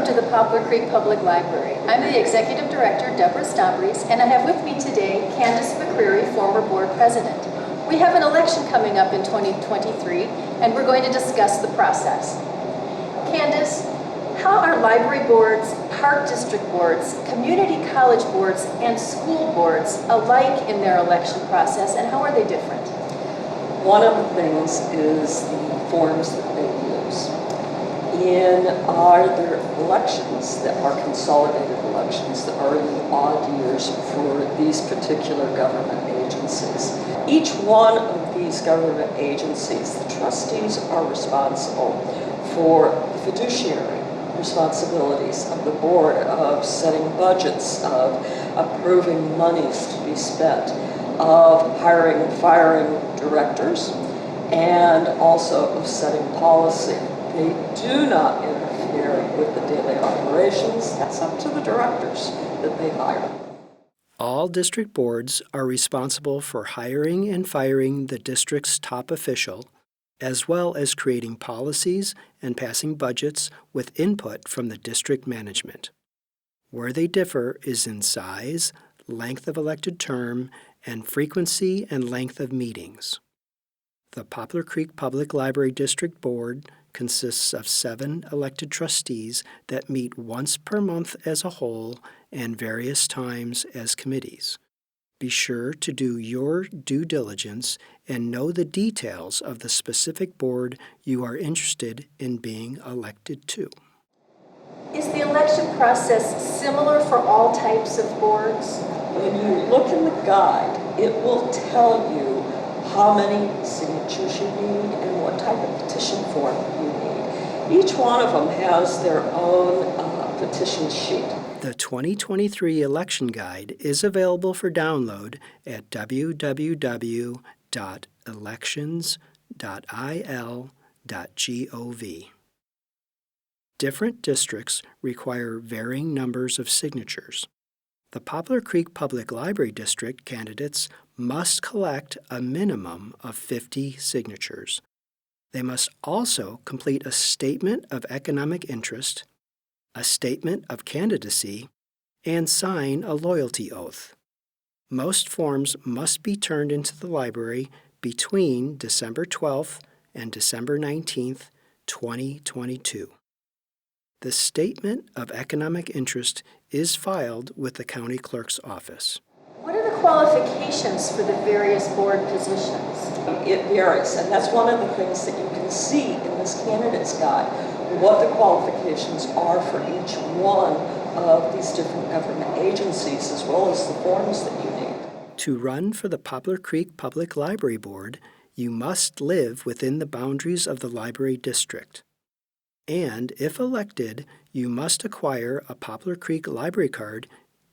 welcome to the Poplar Creek Public Library. I'm the Executive Director, Deborah Stombries, and I have with me today Candace McCreary, former board president. We have an election coming up in 2023, and we're going to discuss the process. Candace, how are library boards, park district boards, community college boards, and school boards alike in their election process, and how are they different? One of the things is the forms that they use. In their elections that are consolidated elections that are in the odd years for these particular government agencies. Each one of these government agencies, the trustees are responsible for the fiduciary responsibilities of the board, of setting budgets, of approving monies to be spent, of hiring and firing directors, and also of setting policy. They do not interfere with the daily operations. That's up to the directors that they hire. All district boards are responsible for hiring and firing the district's top official, as well as creating policies and passing budgets with input from the district management. Where they differ is in size, length of elected term, and frequency and length of meetings. The Poplar Creek Public Library District Board consists of 7 elected trustees that meet once per month as a whole and various times as committees. Be sure to do your due diligence and know the details of the specific board you are interested in being elected to. Is the election process similar for all types of boards? When you look in the guide, it will tell you how many signatures you need and what type of petition form you need. Each one of them has their own petition sheet. The 2023 election guide is available for download at www.elections.il.gov. Different districts require varying numbers of signatures. The Poplar Creek Public Library District candidates must collect a minimum of 50 signatures. They must also complete a statement of economic interest, a statement of candidacy, and sign a loyalty oath. Most forms must be turned into the library between December 12th and December 19th, 2022. The Statement of Economic Interest is filed with the County Clerk's Office. What are the qualifications for the various board positions? It varies, and that's one of the things that you can see in this candidate's guide, what the qualifications are for each one of these different government agencies, as well as the forms that you need. To run for the Poplar Creek Public Library Board, you must live within the boundaries of the library district. And if elected, you must acquire a Poplar Creek Library Card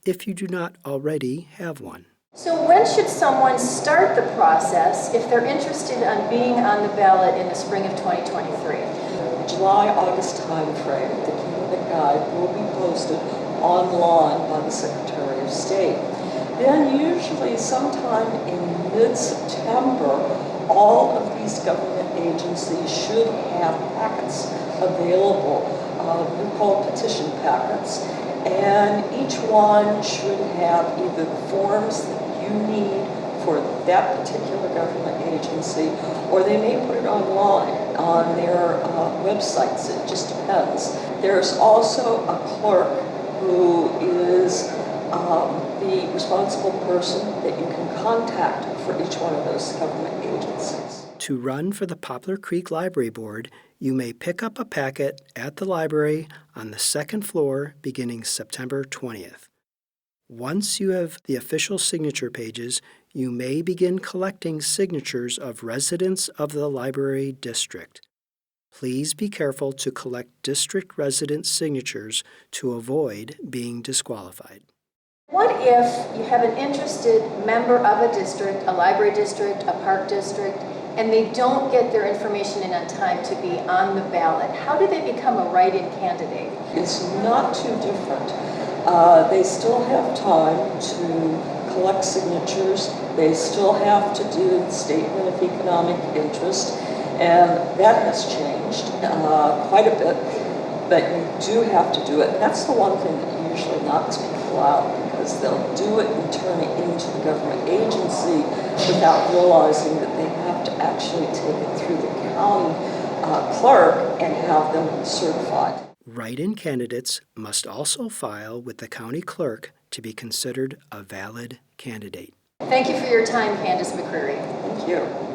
if you do not already have one. So when should someone start the process if they're interested in being on the ballot in the spring of 2023? July-August timeframe, the candidate guide will be posted online by the Secretary of State. Then usually sometime in mid-September, all of these government agencies should have packets available. They're called petition packets, and each one should have either the forms that you need for that particular government agency, or they may put it online on their websites. It just depends. There's also a clerk who is the responsible person that you can contact for each one of those government agencies. To run for the Poplar Creek Library Board, you may pick up a packet at the library on the second floor beginning September 20th. Once you have the official signature pages, you may begin collecting signatures of residents of the library district. Please be careful to collect district resident signatures to avoid being disqualified. What if you have an interested member of a district, a library district, a park district, and they don't get their information in on time to be on the ballot? How do they become a write-in candidate? It's not too different. They still have time to collect signatures. They still have to do the statement of economic interest, and that has changed quite a bit. but you do have to do it. That's the one thing that usually knocks people out, because they'll do it and turn it into the government agency without realizing that they have to actually take it through the county clerk and have them certified. Write-in candidates must also file with the county clerk to be considered a valid candidate. Thank you for your time, Candace McCreary. Thank you.